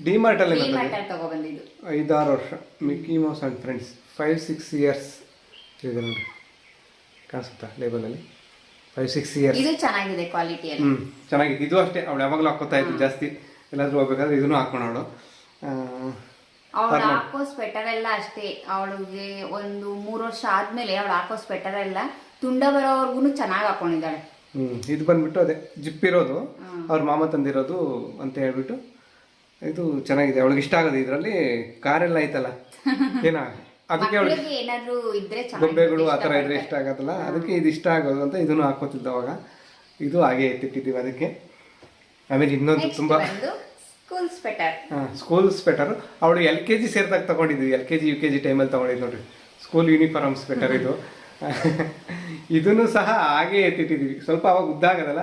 ಡಿಮಾರ್ಟ್ ಅಲ್ಲಿ ತಗೊಬಂದಿದ್ದು. 5-6 ವರ್ಷ. Mickey Mouse and friends 5-6 years ಇದೆ ನೋಡಿ, ಕಾಣಿಸುತ್ತಾ ಲೇಬಲ್ ಅಲ್ಲಿ 5-6 ಇಯರ್ಸ್. ಇದು ಚೆನ್ನಾಗಿದೆ ಕ್ವಾಲಿಟಿ ಅಲ್ಲಿ. ಚೆನ್ನಾಗಿದೆ. ಇದು ಅಷ್ಟೇ, ಅವಳು ಯಾವಾಗಲೂ ಹಾಕೋತಾ ಇತ್ತು ಜಾಸ್ತಿ. ಎಲ್ಲಾದ್ರೂ ಹೋಗ್ಬೇಕಾದ್ರೆ ಇದನ್ನು ಹಾಕೊಂಡವಳು. ಅವಳು ಹಾಕೋ ಸ್ವೆಟರ್ ಎಲ್ಲ ಅಷ್ಟೇ. ಅವಳಿಗೆ ಒಂದು 3 ವರ್ಷ ಆದ್ಮೇಲೆ ಅವಳು ಹಾಕೋ ಸ್ವೆಟರ್ ಎಲ್ಲ ತುಂಡ ಬರೋವರ್ಗು ಚೆನ್ನಾಗಿ ಹಾಕೊಂಡಿದ್ದಾಳೆ. ಇದು ಬಂದ್ಬಿಟ್ಟು ಅದೇ ಜಿಪ್ ಇರೋದು, ಅವ್ರ ಮಾಮ ತಂದಿರೋದು ಅಂತ ಹೇಳ್ಬಿಟ್ಟು. ಇದು ಚೆನ್ನಾಗಿದೆ, ಅವಳಿಗೆ ಇಷ್ಟ ಆಗೋದು. ಇದರಲ್ಲಿ ಕಾರೆಲ್ಲ ಐತಲ್ಲ ಏನ, ಅದಕ್ಕೆ ಅವಳಿಗೆ ಏನಾದ್ರು ಇದ್ರೆ ಗೊಂಬೆಗಳು ಆ ಥರ ಇದ್ರೆ ಇಷ್ಟ ಆಗೋದಲ್ಲ, ಅದಕ್ಕೆ ಇದು ಇಷ್ಟ ಆಗೋದು ಅಂತ ಇದನ್ನು ಹಾಕೋತಿದ್ದ ಅವಾಗ. ಇದು ಹಾಗೆ ಎತ್ತಿಟ್ಟಿದ್ದೀವಿ ಅದಕ್ಕೆ. ಆಮೇಲೆ ಇನ್ನೊಂದು ತುಂಬಾ ಸ್ಕೂಲ್ ಸ್ವೆಟರ್ ಅವಳು LKG ಸೇರಿದಾಗ ತಗೊಂಡಿದ್ವಿ. LKG UKG ಟೈಮಲ್ಲಿ ತಗೊಂಡಿದ್ದು ನೋಡ್ರಿ, ಸ್ಕೂಲ್ ಯೂನಿಫಾರ್ಮ್ ಸ್ವೆಟರ್ ಇದು. ಇದನ್ನು ಸಹ ಹಾಗೆ ಎತ್ತಿಟ್ಟಿದ್ವಿ. ಸ್ವಲ್ಪ ಅವಾಗ ಉದ್ದ ಆಗದಲ್ಲ,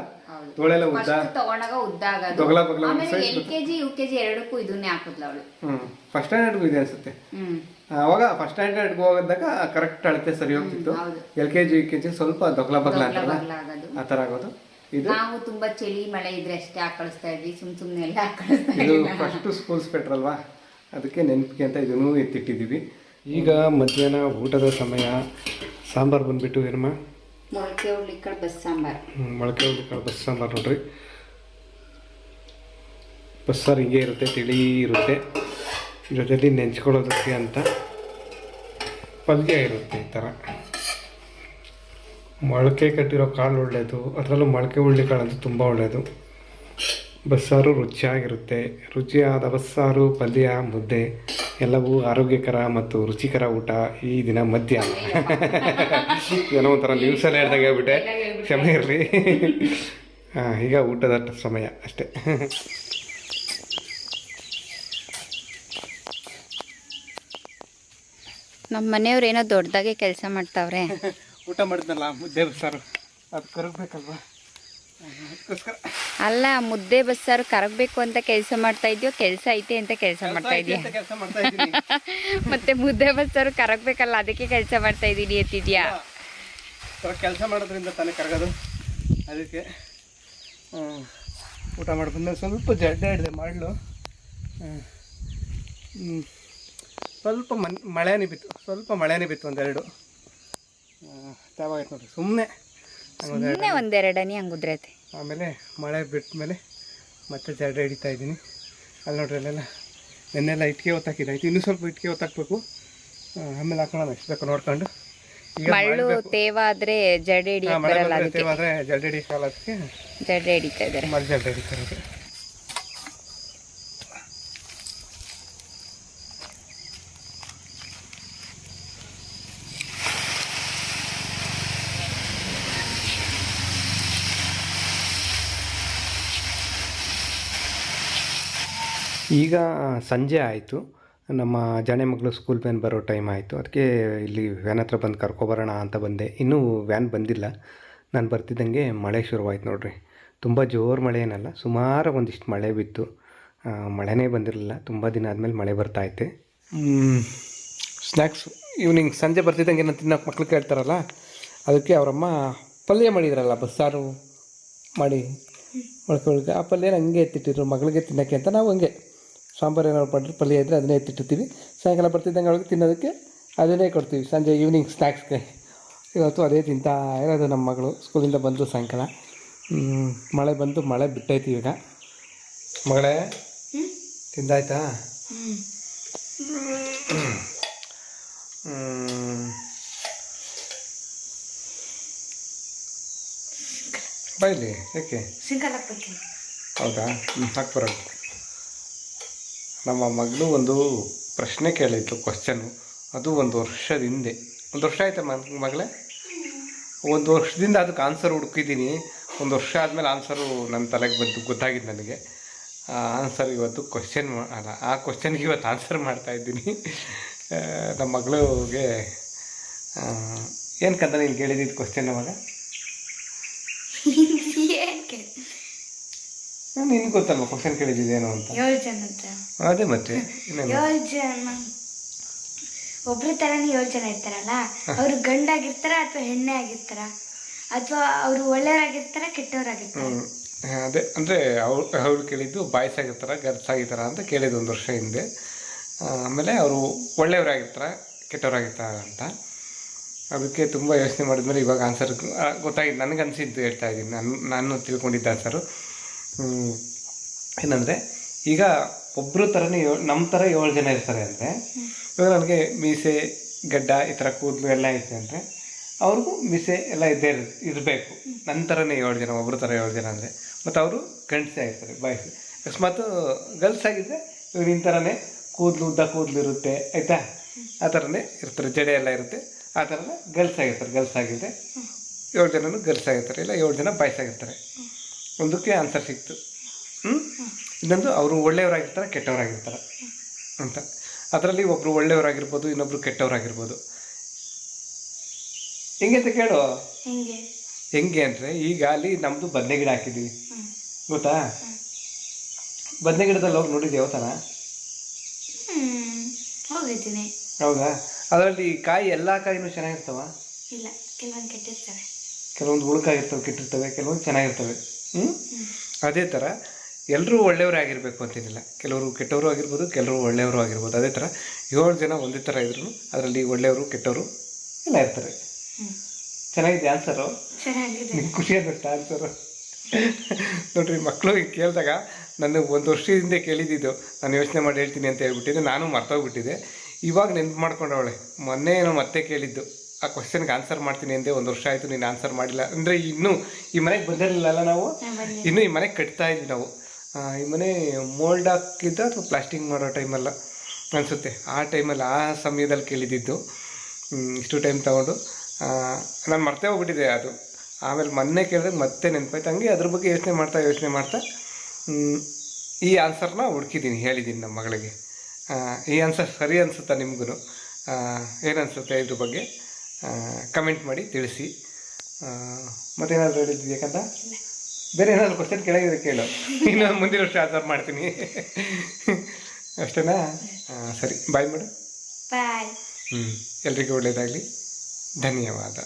ತೋಳೆಲ್ಲ ಉದ್ದ ತಗೊಂಡಾಗ ಉದ್ದ ಆಗೋದು. ತೊಗಲ ಬಗಲ LKG UKG ಎರಡಕ್ಕೂ ಇದನ್ನೇ ಹಾಕಿದ್ಲು ಅವಳು. ಫಸ್ಟ್ ಸ್ಟ್ಯಾಂಡರ್ಡ್ಗೂ ಇದೆ ಅನ್ಸುತ್ತೆ. ಅವಾಗ ಫಸ್ಟ್ ಸ್ಟ್ಯಾಂಡರ್ಡ್ಗೆ ಹೋಗೋದಾಗ ಕರೆಕ್ಟ್ ಅಳತೆ ಸರಿ ಹೋಗ್ತಿತ್ತು. ಹೌದು. LKG UKG ಸ್ವಲ್ಪ ದೊಗ್ಲ ಬಗ್ಲ ಅಂತಾರಲ್ಲ ಆಗೋದು. ಆ ಥರ ಆಗೋದು. ಇದು ನಾವು ತುಂಬಾ ಚಳಿ ಮಳೆ ಇದ್ರೆ ಅಷ್ಟೇ ಹಾಕಳಿಸ್ತಾ ಇದ್ವಿ, ಸುಮ್ನೆ ಎಲ್ಲ ಹಾಕಳಿಸ್ತಾ ಇದು ಇದ್ವಿ. ಫಸ್ಟ್ ಸ್ಕೂಲ್ ಸ್ವೆಟರ್ ಅಲ್ವಾ, ಅದಕ್ಕೆ ನೆನಪಿಗೆ ಅಂತ ಇದನ್ನು ಎತ್ತಿಟ್ಟಿದ್ದೀವಿ. ಈಗ ಮಧ್ಯಾಹ್ನ ಊಟದ ಸಮಯ. ಸಾಂಬಾರು ಬಂದುಬಿಟ್ಟು ಏನಮ್ಮ, ಮೊಳಕೆ ಹುರುಳಿಕಾಳು ಬಸ್ ಸಾಂಬಾರು. ಮೊಳಕೆ ಹುರುಳಿಕಾಳು ಬಸ್ ಸಾಂಬಾರು ನೋಡ್ರಿ. ಬಸ್ಸಾರು ಹಿಂಗೆ ಇರುತ್ತೆ, ತಿಳಿ ಇರುತ್ತೆ. ಜೊತೆಲಿ ನೆಂಚ್ಕೊಳ್ಳೋದಕ್ಕೆ ಅಂತ ಪಲ್ಯ ಇರುತ್ತೆ ಈ ಥರ. ಮೊಳಕೆ ಕಟ್ಟಿರೋ ಕಾಳು ಒಳ್ಳೆಯದು, ಅದರಲ್ಲೂ ಮೊಳಕೆ ಹುರುಳಿಕಾಳು ಅಂತೂ ತುಂಬ ಒಳ್ಳೆಯದು. ಬಸ್ಸಾರು ರುಚಿಯಾಗಿರುತ್ತೆ. ರುಚಿಯಾದ ಬಸ್ಸಾರು, ಪಲ್ಯ, ಮುದ್ದೆ ಎಲ್ಲವೂ ಆರೋಗ್ಯಕರ ಮತ್ತು ರುಚಿಕರ ಊಟ ಈ ದಿನ ಮಧ್ಯಾಹ್ನ. ಏನೋ ಒಂಥರ ನ್ಯೂಸಲ್ಲಿ ಹೇಳ್ದಂಗೆ ಆಗ್ಬಿಟ್ಟೆ, ಕ್ಷಮೆ ಇರಲಿ. ಈಗ ಊಟದ ಸಮಯ ಅಷ್ಟೇ. ನಮ್ಮ ಮನೆಯವ್ರು ಏನೋ ದೊಡ್ಡದಾಗೆ ಕೆಲಸ ಮಾಡ್ತಾವ್ರೆ. ಊಟ ಮಾಡಿದ್ನಲ್ಲ ಮುದ್ದೆ ಬಸ್ಸಾರು, ಅದು ಕರಗಬೇಕಲ್ವಾ, ಅದಕ್ಕೋಸ್ಕರ. ಅಲ್ಲ, ಮುದ್ದೆ ಬಸ್ಸಾರು ಕರಗಬೇಕು ಅಂತ ಕೆಲಸ ಮಾಡ್ತಾ ಇದೆಯೋ ಕೆಲಸ ಐತೆ ಅಂತ ಕೆಲಸ ಮಾಡ್ತಾ ಇದೀಯ? ಕೆಲಸ ಮಾಡ್ತಾ ಇದ್ದೀನಿ. ಮತ್ತೆ ಮುದ್ದೆ ಬಸ್ಸಾರು ಕರಗಬೇಕಲ್ಲ, ಅದಕ್ಕೆ ಕೆಲಸ ಮಾಡ್ತಾ ಇದ್ದೀನಿ ಅಂತಿದ್ಯಾ? ಕೆಲಸ ಮಾಡೋದ್ರಿಂದ ತಾನೇ ಕರಗೋದು, ಅದಕ್ಕೆ ಊಟ ಮಾಡಿ ಬಂದ ಸ್ವಲ್ಪ ಜಡ್ಡೆ ಹಿಡಿದೆ ಮಾಡಲು. ಸ್ವಲ್ಪ ಮಳೆನೇ ಬಿತ್ತು ಒಂದೆರಡು. ತಾವಾಗೈತೆ ನೋಡ್ರಿ, ಸುಮ್ಮನೆ ಒಂದೆರಡು ಹನಿ ಹಂಗುದ್ರೈತೆ. ಆಮೇಲೆ ಮಳೆ ಬಿಟ್ಟ ಮೇಲೆ ಮತ್ತೆ ಜಡ್ಡೆ ಹಿಡಿತಾ ಇದ್ದೀನಿ. ಅಲ್ಲಿ ನೋಡ್ರಿ, ಅಲ್ಲೆಲ್ಲ ನೆನ್ನೆಲ್ಲ ಇಟ್ಕೆ ಹೊತ್ತಾಕಿದ್ದಾಯ್ತು, ಇನ್ನೂ ಸ್ವಲ್ಪ ಇಟ್ಕೆ ಹೊತ್ತಾಕ್ಬೇಕು. ಆಮೇಲೆ ಹಾಕೋಣ ಎಷ್ಟು ಬೇಕು ನೋಡ್ಕೊಂಡು. ಈಗ ಮಳ್ಳು ತೇವಾದ್ರೆ ಜಡೆ ಹಿಡಿಯಕ್ಕೆ ಬರಲ್ಲ, ಅದಕ್ಕೆ ಜಲ್ಡಿ ಹಿಡಿಯಲ್ಲ, ಅದಕ್ಕೆ ಜಡೆ ಹಿಡಿತಾ ಇದ್ದಾರೆ. ಮಳೆ ಜಲ್ಡಿ ಹಿಡಿತಾರೆ. ಈಗ ಸಂಜೆ ಆಯಿತು, ನಮ್ಮ ಜಾಣೆ ಮಗಳು ಸ್ಕೂಲ್ ವ್ಯಾನ್ ಬರೋ ಟೈಮ್ ಆಯಿತು. ಅದಕ್ಕೆ ಇಲ್ಲಿ ವ್ಯಾನ್ ಹತ್ರ ಬಂದು ಕರ್ಕೊಬರೋಣ ಅಂತ ಬಂದೆ. ಇನ್ನೂ ವ್ಯಾನ್ ಬಂದಿಲ್ಲ. ನಾನು ಬರ್ತಿದ್ದಂಗೆ ಮಳೆ ಶುರುವಾಯ್ತು ನೋಡ್ರಿ. ತುಂಬ ಜೋರು ಮಳೆ ಏನಲ್ಲ, ಸುಮಾರು ಒಂದಿಷ್ಟು ಮಳೆ ಬಿತ್ತು. ಮಳೆನೇ ಬಂದಿರಲಿಲ್ಲ, ತುಂಬ ದಿನ ಆದಮೇಲೆ ಮಳೆ ಬರ್ತಾಯಿತ್ತೆ. ಸ್ನ್ಯಾಕ್ಸ್ ಈವ್ನಿಂಗ್ ಸಂಜೆ ಬರ್ತಿದ್ದಂಗೆ ಏನೋ ತಿನ್ನೋಕೆ ಮಕ್ಳು ಕೇಳ್ತಾರಲ್ಲ, ಅದಕ್ಕೆ ಅವರಮ್ಮ ಪಲ್ಯ ಮಾಡಿದ್ರಲ್ಲ, ಬಸ್ಸಾರು ಮಾಡಿ ಮೊಳಕೆ ಆ ಪಲ್ಯನ ಹಂಗೆ ಎತ್ತಿಟ್ಟಿದ್ರು ಮಗಳಿಗೆ ತಿನ್ನೋಕ್ಕೆ ಅಂತ. ನಾವು ಹಂಗೆ ಸಾಂಬಾರು ಏನಾದ್ರು ಮಾಡಿದ್ರೆ ಪಲ್ಯ ಇದ್ದರೆ ಅದನ್ನೇ ಎತ್ತಿಟ್ಟಿರ್ತೀವಿ. ಸಾಯಂಕಾಲ ಬರ್ತಿದ್ದಂಗೆ ಅವಳಿಗೆ ತಿನ್ನೋದಕ್ಕೆ ಅದನ್ನೇ ಕೊಡ್ತೀವಿ ಸಂಜೆ ಈವ್ನಿಂಗ್ ಸ್ನ್ಯಾಕ್ಸ್ಗೆ. ಇವತ್ತು ಅದೇ ತಿಂತಾ ಇರೋದು ನಮ್ಮ ಮಗಳು. ಸ್ಕೂಲಿಂದ ಬಂದು ಸಾಯಂಕಾಲ ಮಳೆ ಬಂದು ಮಳೆ ಬಿಟ್ಟೈತಿ ಈಗ. ಮಗಳೇ ತಿಂದಾಯ್ತಾ? ಬೈಲಿ ಯಾಕೆ? ಹೌದಾ? ಹಾಕ್ಬರೋದು. ನಮ್ಮ ಮಗಳು ಒಂದು ಪ್ರಶ್ನೆ ಕೇಳಿತ್ತು, ಕ್ವಶನು. ಅದು ಒಂದು ವರ್ಷದ ಹಿಂದೆ, ಒಂದು ವರ್ಷ ಆಯ್ತಾ ಮಗಳೇ? ಒಂದು ವರ್ಷದಿಂದ ಅದಕ್ಕೆ ಆನ್ಸರ್ ಹುಡುಕಿದ್ದೀನಿ. ಒಂದು ವರ್ಷ ಆದಮೇಲೆ ಆನ್ಸರು ನನ್ನ ತಲೆಗೆ ಬಂತು, ಗೊತ್ತಾಗಿದ್ದು ನನಗೆ. ಆ ಆನ್ಸರ್ ಇವತ್ತು ಕ್ವಶನ್ ಅಲ್ಲ, ಆ ಕ್ವಶನ್ಗೆ ಇವತ್ತು ಆನ್ಸರ್ ಮಾಡ್ತಾಯಿದ್ದೀನಿ. ನಮ್ಮ ಮಗಳಿಗೆ ಏನು ಕಂತ ನೀನು ಕೇಳಿದ್ದು ಕ್ವಶನ್ ಅವಾಗ? ನಿನ್ಗೆ ಗೊತ್ತಲ್ವ ಕ್ವಶನ್ ಕೇಳಿದ್ದೇನು ಅಂತ? ಅದೇ ಮತ್ತೆ ಒಬ್ರು ತರನೇ 7 ಜನ ಇರ್ತಾರಲ್ಲ, ಅವರು ಗಂಡಾಗಿರ್ತಾರ ಅಥವಾ ಹೆಣ್ಣೆ ಆಗಿರ್ತಾರ, ಅಥವಾ ಅವರು ಒಳ್ಳೆಯವರಾಗಿರ್ತಾರ ಕೆಟ್ಟವರಾಗಿರ್ತಾರ? ಅದೇ ಅಂದರೆ ಅವ್ರು ಕೇಳಿದ್ದು ಬಾಯ್ಸ್ ಆಗಿರ್ತಾರ ಗರ್ಲ್ಸ್ ಆಗಿರ್ತಾರ ಅಂತ ಕೇಳಿದ್ದು ಒಂದು ವರ್ಷ ಹಿಂದೆ. ಆಮೇಲೆ ಅವರು ಒಳ್ಳೆಯವರಾಗಿರ್ತಾರ ಕೆಟ್ಟವರಾಗಿರ್ತಾರ ಅಂತ. ಅದಕ್ಕೆ ತುಂಬ ಯೋಚನೆ ಮಾಡಿದ್ಮೇಲೆ ಇವಾಗ ಆನ್ಸರ್ ಗೊತ್ತಾಗಿದ್ದು, ನನಗೆ ಅನಿಸಿದ್ದು ಹೇಳ್ತಾ ಇದ್ದೀನಿ. ನಾನು ತಿಳ್ಕೊಂಡಿದ್ದ ಆನ್ಸರು ಏನಂದರೆ, ಈಗ ಒಬ್ಬರು ಥರನೇ ನಮ್ಮ ಥರ 7 ಜನ ಇರ್ತಾರೆ ಅಂದರೆ, ಇವಾಗ ನನಗೆ ಮೀಸೆ ಗಡ್ಡ ಈ ಥರ ಕೂದಲು ಎಲ್ಲ ಐತೆ ಅಂದರೆ ಅವ್ರಿಗೂ ಮೀಸೆ ಎಲ್ಲ ಇದ್ದೇ ಇರಬೇಕು. ನನ್ನ ಥರನೇ 7 ಜನ, ಒಬ್ಬರು ಥರ 7 ಜನ ಅಂದರೆ. ಮತ್ತು ಅವರು ಗಂಡಸೇ ಆಗಿರ್ತಾರೆ, ಬಾಯ್ಸ್. ಅಕಸ್ಮಾತ್ ಗರ್ಲ್ಸ್ ಆಗಿದ್ದರೆ ಇವ್ರು ನಿನ್ನ ಥರನೇ ಕೂದಲು ಉದ್ದ ಕೂದಲು ಇರುತ್ತೆ ಆಯಿತಾ, ಆ ಥರನೇ ಇರ್ತಾರೆ, ಜಡೆ ಎಲ್ಲ ಇರುತ್ತೆ. ಆ ಥರನೇ ಗರ್ಲ್ಸ್ ಆಗಿರ್ತಾರೆ. ಗರ್ಲ್ಸ್ ಆಗಿದ್ದರೆ 7 ಜನನು ಗರ್ಲ್ಸ್ ಆಗಿರ್ತಾರೆ, ಇಲ್ಲ 7 ಜನ ಬಾಯ್ಸ್ ಆಗಿರ್ತಾರೆ. ಒಂದಕ್ಕೆ ಆನ್ಸರ್ ಸಿಕ್ತು. ಇನ್ನೊಂದು ಅವರು ಒಳ್ಳೆಯವರಾಗಿರ್ತಾರೆ ಕೆಟ್ಟವರಾಗಿರ್ತಾರೆ ಅಂತ. ಅದರಲ್ಲಿ ಒಬ್ಬರು ಒಳ್ಳೆಯವರಾಗಿರ್ಬೋದು, ಇನ್ನೊಬ್ರು ಕೆಟ್ಟವರಾಗಿರ್ಬೋದು. ಹೆಂಗೆ ಅಂತ ಕೇಳು. ಹೆಂಗೆ ಅಂದರೆ, ಈಗ ಅಲ್ಲಿ ನಮ್ಮದು ಬದನೆ ಗಿಡ ಹಾಕಿದ್ದೀವಿ ಗೊತ್ತಾ? ಬದನೆ ಗಿಡದಲ್ಲಿ ಹೋಗಿ ನೋಡಿದ್ದೆ ಯಾವತ್ತನ? ಹೋಗಿದ್ದೀನಿ. ಹೌದಾ? ಅದರಲ್ಲಿ ಕಾಯಿ ಎಲ್ಲ ಕಾಯಿನೂ ಚೆನ್ನಾಗಿರ್ತಾವ? ಇಲ್ಲ, ಕೆಲವೊಂದು ಕೆಟ್ಟಿರ್ತವೆ. ಕೆಲವೊಂದು ಉಳುಕಾಗಿರ್ತವೆ, ಕೆಟ್ಟಿರ್ತವೆ, ಕೆಲವೊಂದು ಚೆನ್ನಾಗಿರ್ತವೆ. ಅದೇ ಥರ ಎಲ್ಲರೂ ಒಳ್ಳೆಯವರೇ ಆಗಿರಬೇಕು ಅಂತೇನಿಲ್ಲ. ಕೆಲವರು ಕೆಟ್ಟವರು ಆಗಿರ್ಬೋದು, ಕೆಲವರು ಒಳ್ಳೆಯವರು ಆಗಿರ್ಬೋದು. ಅದೇ ಥರ 7 ಜನ ಒಂದೇ ಥರ ಇದ್ರು ಅದರಲ್ಲಿ ಒಳ್ಳೆಯವರು ಕೆಟ್ಟವರು ಎಲ್ಲ ಇರ್ತಾರೆ. ಚೆನ್ನಾಗಿದೆ ಆನ್ಸರು. ಚೆನ್ನಾಗಿದೆ. ನಿಮ್ಗೆ ಖುಷಿ ಆಗುತ್ತೆ ಆನ್ಸರು. ನೋಡ್ರಿ, ಮಕ್ಕಳು ಕೇಳಿದಾಗ ನಾನು 1 ವರ್ಷದ ಹಿಂದೆ ಕೇಳಿದ್ದು ನಾನು ಯೋಚನೆ ಮಾಡಿ ಹೇಳ್ತೀನಿ ಅಂತ ಹೇಳ್ಬಿಟ್ಟಿದ್ದೆ. ನಾನು ಮರ್ತೋಗ್ಬಿಟ್ಟಿದ್ದೆ. ಇವಾಗ ನೆನ್ಪು ಮಾಡ್ಕೊಂಡವಳೆ. ಮೊನ್ನೆ ಏನೋ ಮತ್ತೆ ಕೇಳಿದ್ದು ಆ ಕ್ವಶನ್ಗೆ ಆನ್ಸರ್ ಮಾಡ್ತೀನಿ ಅಂದೆ. 1 ವರ್ಷ ಆಯಿತು ನೀನು ಆನ್ಸರ್ ಮಾಡಿಲ್ಲ. ಅಂದರೆ ಇನ್ನೂ ಈ ಮನೆಗೆ ಬಂದಿರಲಿಲ್ಲಲ್ಲ ನಾವು, ಇನ್ನೂ ಈ ಮನೆಗೆ ಕಟ್ತಾ ಇದ್ವಿ ನಾವು. ಈ ಮನೆ ಮೋಲ್ಡ್ ಹಾಕಿದ್ದ ಅಥವಾ ಪ್ಲಾಸ್ಟಿಂಗ್ ಮಾಡೋ ಟೈಮಲ್ಲ ಅನಿಸುತ್ತೆ. ಆ ಟೈಮಲ್ಲಿ ಆ ಸಮಯದಲ್ಲಿ ಕೇಳಿದ್ದು. ಇಷ್ಟು ಟೈಮ್ ತೊಗೊಂಡು ನಾನು ಮರ್ತೇ ಹೋಗ್ಬಿಟ್ಟಿದ್ದೆ ಅದು. ಆಮೇಲೆ ಮೊನ್ನೆ ಕೇಳಿದಾಗ ಮತ್ತೆ ನೆನಪಾಯ್ತು. ಹಂಗೆ ಅದ್ರ ಬಗ್ಗೆ ಯೋಚನೆ ಮಾಡ್ತಾ ಈ ಆನ್ಸರ್ನ ಹುಡುಕಿದ್ದೀನಿ, ಹೇಳಿದ್ದೀನಿ ನಮ್ಮ ಮಗಳಿಗೆ. ಈ ಆನ್ಸರ್ ಸರಿ ಅನಿಸುತ್ತಾ ನಿಮಗೂ? ಏನು ಅನಿಸುತ್ತೆ ಇದ್ರ ಬಗ್ಗೆ ಕಮೆಂಟ್ ಮಾಡಿ ತಿಳಿಸಿ. ಮತ್ತೇನಾದರೂ ಹೇಳಿದ್ವಿ ಯಾಕಂತ ಬೇರೆ ಏನಾದರೂ ಕ್ವಶನ್ ಕೇಳಿದ್ರೆ ಕೇಳು, ಇನ್ನು ಮುಂದಿನ ವರ್ಷ ಆನ್ಸರ್ ಮಾಡ್ತೀನಿ. ಅಷ್ಟೇನಾ? ಸರಿ, ಬಾಯ್ ಮಾಡು. ಬಾಯ್. ಎಲ್ರಿಗೂ ಒಳ್ಳೆಯದಾಗಲಿ. ಧನ್ಯವಾದ.